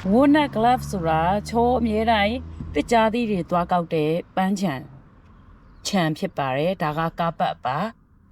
Walnut glove ဆိုတာချောအမြဲတမ်းတစ်ကြားသီးတွေသွားကောက်တဲ့ပန်းချံဖြစ်ပါတယ်ဒါကကားပတ်ပါ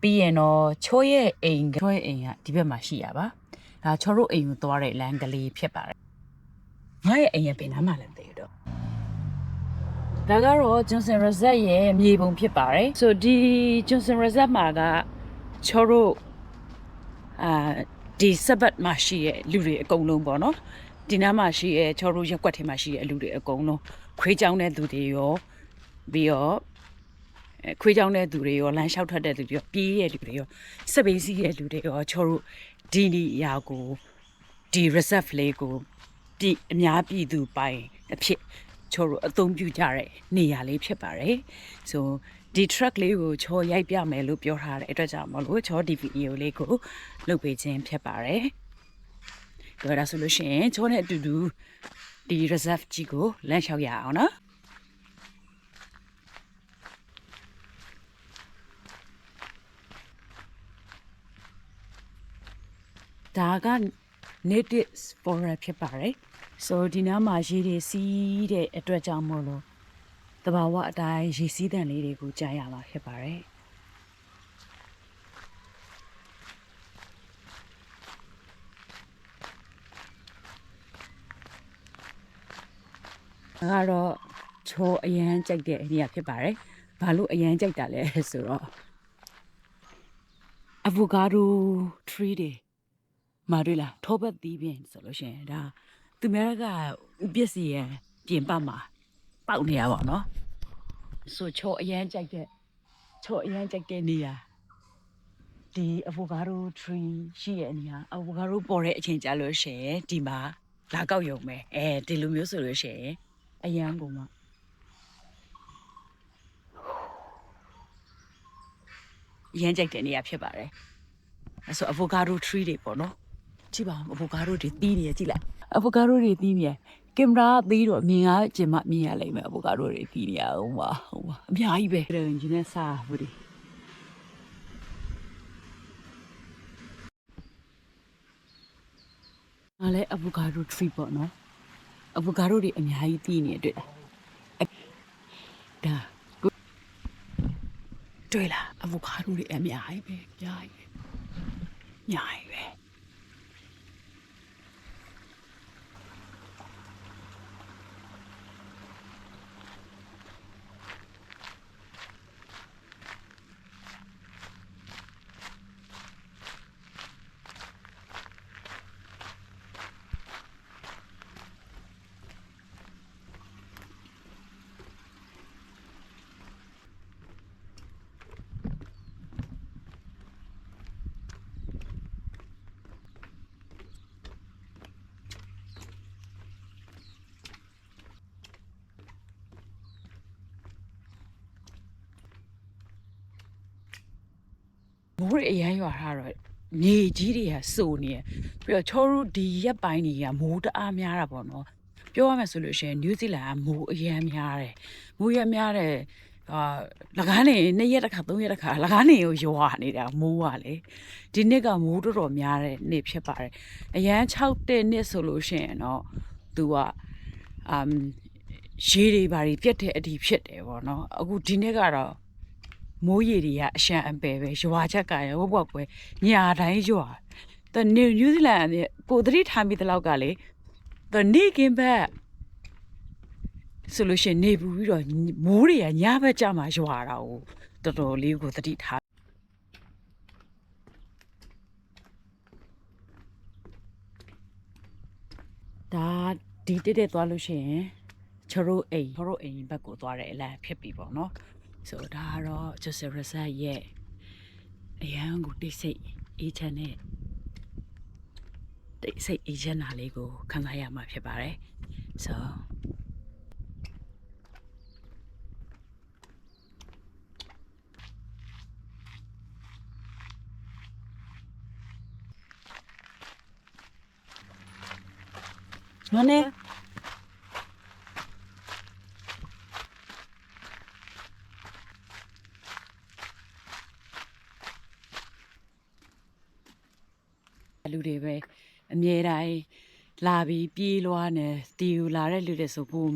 ပြီးရင်တော့ချောရဲ့အိမ်ကဒီဘက်မှာရှိရပါဒါချောတို့အိမ်ကိုသွားတဲ့လမ်းကလေးဖြစ်ပါတယ်ငါရဲ့အိမ်ရဲ့ပင်နားမှာလည်းတည်တော့ဒါကတော့ Johnson Resort ရဲ့မြေပုံဖြစ်ပါတယ်ဆိုဒီ Johnson Resort မှာကချောတို့ဒီစပတ်မှာရှိရဲ့လူတွေအကုန်လုံးပေါ့နော်ဒီနားမှာရှိရဲ့ချောတို့ရက်ွက်ထဲမှာရှိရဲ့လူတွေအကုန်လုံးခွေးကြောင်းတဲ့သူတွေရောပြီးတော့ခွေးကြောင်းတဲ့သူတွေရောလမ်းလျှောက်ထွက်တဲ့သူတွေရောပြေးရဲ့လူတွေရောစပိန်စီးရဲ့လူတွေရောချောတို့ဒီနီအရာကိုဒီ reserve လေးကိုပြည်အများပြည်သူပိုင်အဖြစ်ချောတို့အသုံးပြုကြတဲ့နေရာလေးဖြစ်ပါတယ်ဆိုဒီ truck လေးကိုချောရိုက်ပြမယ်လို့ပြောထားတဲ့အတွက်ကြောင့်မလို့ချောဒီ video လေးကိုလုပ်ပေးခြင်းဖြစ်ပါတယ်ဒါဆိုလို့ရှိရင်ချောနဲ့အတူတူဒီ reserve ကြီးကိုလမ်းလျှောက်ရအောင်နော်ဒါက native forest ဖြစ်ပါတယ်ဆိုဒီနားမှာရေတွေစီးတဲ့အတွက်ကြောင့်မို့လို့တဘာဝအတိုင်းရေစီးတဲ့လေးတွေကိုကြားရမှာဖြစ်ပါတယ်ဒါကတော့ချောအရန်ကြိုက်တဲ့နေရာဖြစ်ပါတယ်ဘာလို့အရန်ကြိုက်တာလဲဆိုတော့ avocado tree တွေမာတွေ့လားထောပတ်သီးပင်ဆိုလို့ရှိရင်ဒါသူများကဥပစ္စည်းရပြင်ပမှာပေါက်နေရပါတော့ဆိုချောအရန်ကြိုက်တဲ့နေရာဒီ avocado tree ရှိရဲ့နေရာ avocado ပေါ်တဲ့အချိန်ကြာလို့ရှိရင်ဒီမှာလာကောက်ရုံပဲဒီလိုမျိုးဆိုလို့ရှိရင်အရန်ကုန်မှာအရန်ကြိုက်တဲ့နေရာဖြစ်ပါတယ်အဲဆို avocado tree တွေပေါ့နော်ကြည့်ပါဦး avocado တွေသီးနေရကြည့်လိုက် avocado တွေသီးနေရကင်မရာသီးတော့မြင်ရကျင်မှမြင်ရလိမ့်မယ် avocado တွေသီးနေရဟုတ်ပါအများကြီးပဲတယ်ဂျင်းနဲ့စားဘူးဒီအားလဲ avocado tree ပေါ့နော် avocado တွေအများကြီးသီးနေတွေ့လားဒါတွေ့လား avocado တွေအများကြီးပဲညာကြီးပဲမိုးရအရန်ရွာထားတော့မြေကြီးတွေကစုံနေရပြီးတော့ချောတို့ဒီရက်ပိုင်းတွေကမိုးတအားများတာပေါ့နော်ပြောရမယ်ဆိုလို့ရှိရင်နယူးဇီလန်ကမိုးအရန်များတယ်မိုးရများတယ်လကားနေ2ရက်တစ်ခါ3ရက်တစ်ခါလကားနေကိုရွာနေတာမိုးကလေဒီနှစ်ကမိုးတော်တော်များတဲ့နှစ်ဖြစ်ပါတယ်အရန်6တဲ့နှစ်ဆိုလို့ရှိရင်တော့သူကရေတွေဘာတွေပြတ်တဲ့အထိဖြစ်တယ်ပေါ့နော်အခုဒီနှစ်ကတော့မိုးရေတွေကအရှံအပယ်ပဲရွာချက်ကရဝက်ကွယ်ညာတိုင်းရွာတနယူးဇီလန်ကိုသတိထားမိတဲ့လောက်ကလေတနေ့ကင်းဘက်ဆိုလို့ရှိရင်နေပူပြီးတော့မိုးတွေကညဘက်ကြမှာရွာတာကိုတော်တော်လေးကိုသတိထားဒါဒီတက်သွားလို့ရှိရင်ချရိုအိမ်ဘက်ကိုသွားတဲ့အလမ်းဖြစ်ပြီပေါ့နော်ဆိုဒါကတော့ Johnson Resort ရဲ့အရန်ကိုတိတ်ဆိတ်အေးချမ်းတဲ့တိတ်ဆိတ်အေးချမ်းတာလေးကိုခံစားရမှာဖြစ်ပါတယ်ဆိုမနေ့လူတွေပဲအမြဲတမ်း လာပြီးပြေးလွှားနေတီယူလာတဲ့လူတွေဆိုကို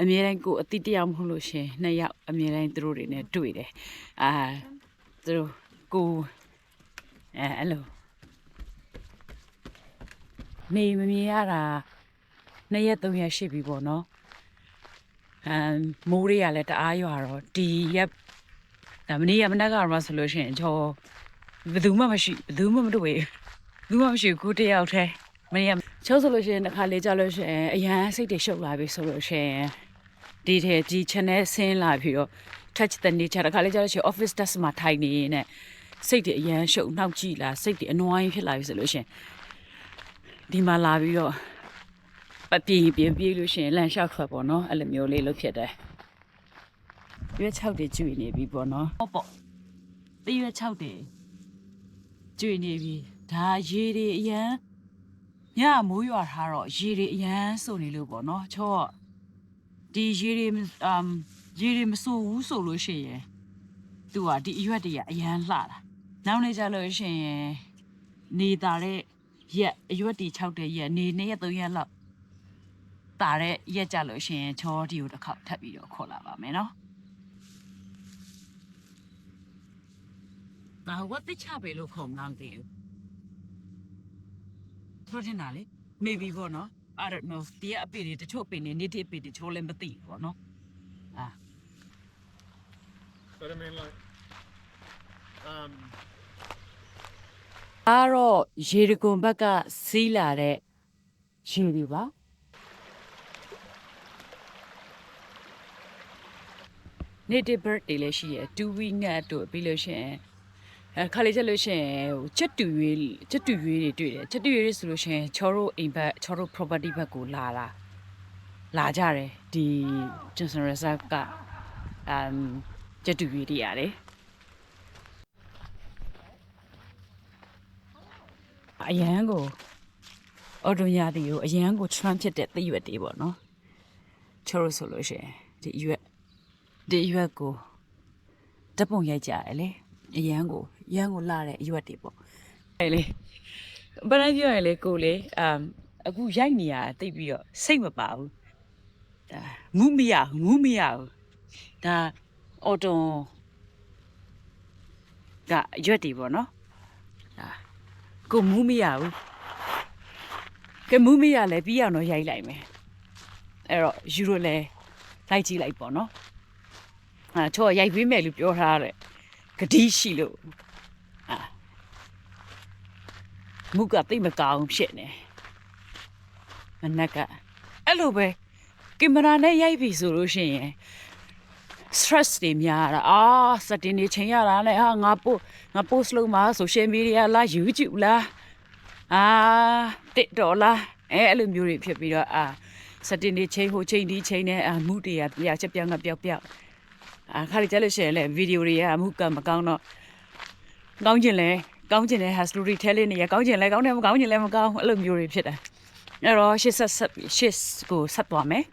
အမြဲတမ်းကိုအတိတယောက်မဟုတ်လို့ရှင်နှစ်ယောက်အမြဲတမ်းသူတို့တွေနဲ့တွေ့တယ်သူတို့ကိုအဲ့လိုနေမမြင်ရတာ2ရက်3ရက်ရှိပြီပေါ့နော်မိုးတွေကလည်းတအားရွာတော့ဒီရက်ဒါမနေ့ကမနက်ကတော့ဆိုလို့ရှိရင်ကျော်ဘယ်သူမှမရှိဘယ်သူမှမတွေ့ဘူးဘယ်သူမှမရှိဘူးတယောက်တည်းမနေ့ကချိုးဆိုလို့ရှိရင်တစ်ခါလေကြာလို့ရှိရင်အရန်စိတ်တွေရှုပ်လာပြီဆိုလို့ရှိရင်ဒီ channel ဆင်းလာပြီးတော့ touch the nature တစ်ခါလေကြာလို့ရှိရင် office desk မှာထိုင်နေနေစိတ်တွေအရန်ရှုပ်နှောက်ကြည့်လာစိတ်တွေအနွားကြီးဖြစ်လာပြီဆိုလို့ရှိရင်ဒီမှာလာပြီးတော့ပပြေးပြေးလို့ရှိရင်လမ်းလျှောက်ထွက်ပေါ့နော်အဲ့လိုမျိုးလေးလုပ်ဖြစ်တယ်ရွက်6တွေကျွေနေပြီပေါ့နော်ဟုတ်ပေါ့တရွက်6တွေကျွေနေပြီဒါရေတွေအရန်ညမိုးရွာထားတော့ရေတွေအရန်စုန်နေလို့ပေါ့နော်ချော့ဒီရေတွေမစိုးဘူးဆိုလို့ရှိရင်သူကဒီအရွက်တွေကအရန်လှတာနောက်နေကြလို့ရှိရင်နေတာတဲ့ရက်အရွက်တွေ6တဲ့ရက်နေ2ရက်3ရက်လောက်တာတဲ့ရက်ကြလို့ရှိရင်ချောဒီကိုတစ်ခေါက်ထပ်ပြီးတော့ခေါ်လာပါမယ်နော်ဒါဝတ်တိချပဲလို့ခေါ်မှန်းတယ်ဆိုတင်တာလေ maybe ပေါ့နော် I don't know ဒီအပေတွေတချို့ပေနေနေ့တစ်ပေတွေချိုးလည်းမသိဘူးပေါ့နော်But I mean, like, အားတော့ရေတကွန်ဘက်ကစီးလာတဲ့ရေတွေပါnative bird တွေလည်းရှိရယ်2 week နဲ့တို့ပြီးလို့ရှိရင်ခါလေးချက်လို့ရှိရင်ချက်တူရွေးတွေတွေ့တယ်ချက်တူရွေးတွေဆိုလို့ရှိရင်ချောတို့အိမ်ဘက်ချောတို့ property ဘက်ကိုလာကြတယ်ဒီ Johnson Reserve ကချက်တူရွေးတွေရတယ်အရန်ကိုအော်တိုညာတီကိုအရန်ကို trend ဖြစ်တဲ့သိရွက်တွေပေါ့နော်ချောတို့ဆိုလို့ရှိရင်ဒီရွက်ကိုဓပုံရိုက်ကြတယ်လေအရန်ကိုလာတဲ့အရွက်တွေပေါ့အဲ့လေဘယ်လိုပြောရလဲကိုလေအခုရိုက်နေရတိတ်ပြီးတော့စိတ်မပါဘူးဒါငူးမရဘူးဒါအော်တွန်ကအရွက်တွေပေါ့နော်ဒါကိုမူးမရဘူးကဲမူးမရလဲပြီးအောင်တော့ရိုက်လိုက်မယ်အဲ့တော့ယူရိုလဲလိုက်ကြည့်လိုက်ပေါ့နော်ချောရိုက်ပေးမယ်လို့ပြောထားတယ်ဂတိရှိလို့မုကသိမကောင်းဖြစ်နေမနက်ကအဲ့လိုပဲကင်မရာနဲ့ရိုက်ပြီဆိုလို့ရှိရင် stress တွေများတာစတင်နေချိန်ရတာနဲ့ငါ post လုပ်မှာ social media လား YouTube လားTikTok လားအဲ့လိုမျိုးတွေဖြစ်ပြီးတော့စတင်နေချိန်ဟိုချိန်ဒီချိန်နဲ့မှုတွေကပြချက်ပြောင်းကပျောက်ခါလေးကြလို့ရှိရင်လေဗီဒီယိုတွေကမှုကမကောင်းတော့ကောင်းကျင်တဲ့ has story telling နေရကောင်းကျင်လဲကောင်းတယ်မကောင်းကျင်လဲမကောင်းအဲ့လိုမျိုးတွေဖြစ်တယ်အဲ့တော့ရှစ်ကိုဆက်သွားမယ်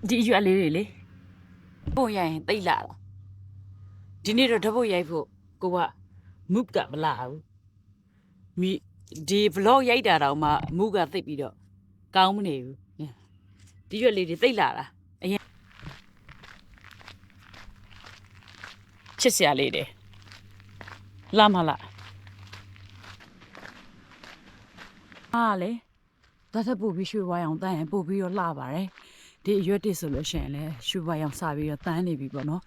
ဒီရွက်လေးတွေလေပို့ရရင်တိတ်လာတာဒီနေ့တော့ဓပုတ်ရိုက်ဖို့ကိုကမုကမလာဘူးဒီ vlog ရိုက်တာတော့မှမုကသိပ်ပြီးတော့ကောင်းမနေဘူးဒီရွက်လေးတွေတိတ်လာတာအရင်ချစ်စရာလေးတွေလာမလားလေဒါသက်ပို့ပြီးရွှေဝိုင်းအောင်တန်းရင်ပို့ပြီးတော့လှပါတယ်ဒီအရွက်တွေဆိုလို့ရှိရင်လည်းရွှေဝိုင်းအောင်စပြီးတော့တန်းနေပြီပေါ့နော်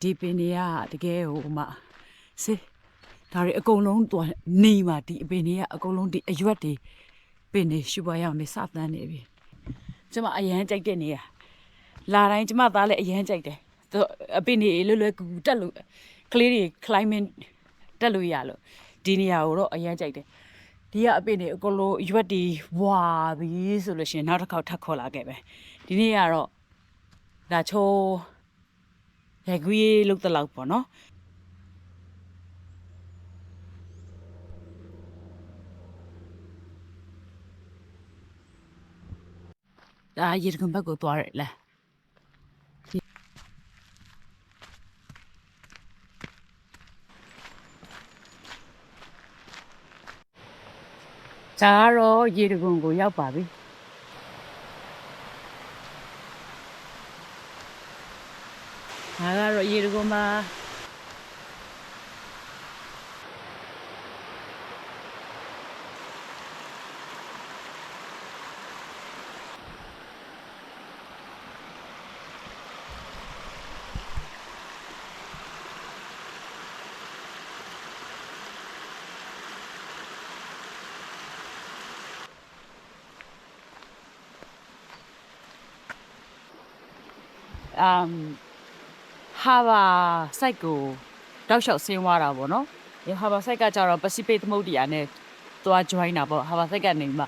ဒီပင်တွေကတကယ်ဟိုမှစေးဒါတွေအကုန်လုံးတွားနေမှာဒီအပင်တွေကအကုန်လုံးဒီအရွက်တွေပင်တွေရွှေဝိုင်းအောင်နေစတန်းနေပြီကျမအရန်ကြိုက်တဲ့နေရလာတိုင်းကျမသားလည်းအရန်ကြိုက်တယ်သူအပင်တွေလွယ်ကူတက်လို့ကလေးတွေ climate တက်လို့ရလို့ဒီနေရာကိုတော့အရန်ကြိုက်တယ်ဒီကအပင်တွေအကုန်လုံးရွက်တွေဝါပြီဆိုလို့ရှိရင်နောက်တစ်ခေါက်ထပ်ခေါ်လာခဲ့ပဲဒီနေ့ကတော့ဒါချိုးရိုက်ကွေးလုတ်တလောက်ပေါ့နော်ဒါရေကွန်ဘက်ကိုသွားရလား ဒါကတော့ရေတကွန်ကိုရောက်ပါပြီဒါကတော့ရေတကွန်မှာဟာဘာစိုက်ကိုတောက်လျှောက်ဆင်းသွားတာပေါ့နော်ဒီဟာဘာစိုက်ကကြတော့ပစိဖိတ်သမုဒ္ဒရာနဲ့သွား join တာပေါ့ဟာဘာစိုက်ကနေမှ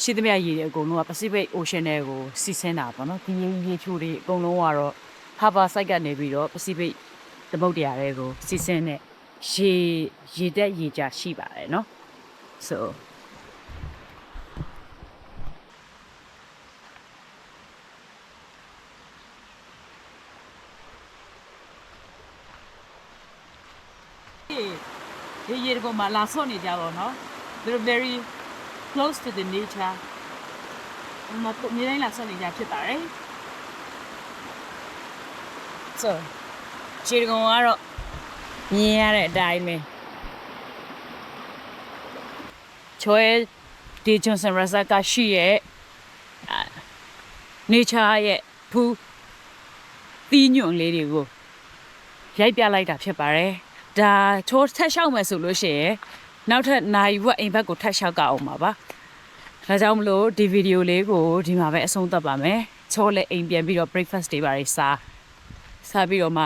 ရှိသမျှရေတွေအကုန်လုံးက Pacific Ocean ထဲကိုစီးဆင်းတာပေါ့နော်ဒီရေချိုတွေအကုန်လုံးကတော့ဟာဘာစိုက်ကနေပြီးတော့ Pacific သမုဒ္ဒရာထဲကိုစီးဆင်းတဲ့ရေတက်ရေကြရှိပါတယ်နော် soဒီရေကောင်မှာလာဆော့နေကြပါတော့ they're very close to the nature မတော်မြေတိုင်းလာဆော့နေကြဖြစ်ပါတယ် so ရေကောင်ကတော့မြင်ရတဲ့အတိုင်းပဲချွဲဒီဂျွန်ဆန်ရဆာကရှိရဲ့ nature ရဲ့ဖူးသီးညွန့်လေးတွေကိုရိုက်ပြလိုက်တာဖြစ်ပါတယ်ဒါချိုးထက်လျှောက်မယ်ဆိုလို့ရှိရင်နောက်ထပ်နိုင်ဝက်အိမ်ဘက်ကိုထက်လျှောက်ကအောင်ပါပါဒါကြောင့်မလို့ဒီဗီဒီယိုလေးကိုဒီမှာပဲအဆုံးသတ်ပါမယ်ချိုးလည်းအိမ်ပြန်ပြီးတော့ breakfast တွေပါစားပြီးတော့မှ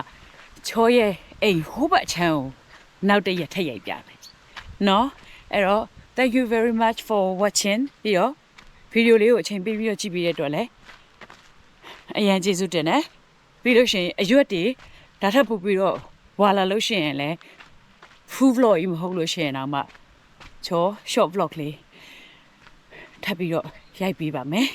ချိုးရဲ့အိမ်ဟိုးဘက်ချမ်းကိုနောက်တစ်ရက်ထက်ရိုက်ပြမယ်နော်အဲ့တော့ thank you very much for watching ပြီးတော့ဗီဒီယိုလေးကိုအချိန်ပေးပြီးတော့ကြည့်ပြီးတဲ့အတွက်လည်းအရင်ကျေးဇူးတင်တယ်ပြီးလို့ရှိရင်အရွက်တွေဒါထပ်ပို့ပြီးတော့ဝါလာလို့ရှိရင်လည်း full vlog ကြီးမဟုတ်လို့ရှိရင်တော့မှချော short vlog လေးထပ်ပြီးတော့ရိုက်ပေးပါမယ်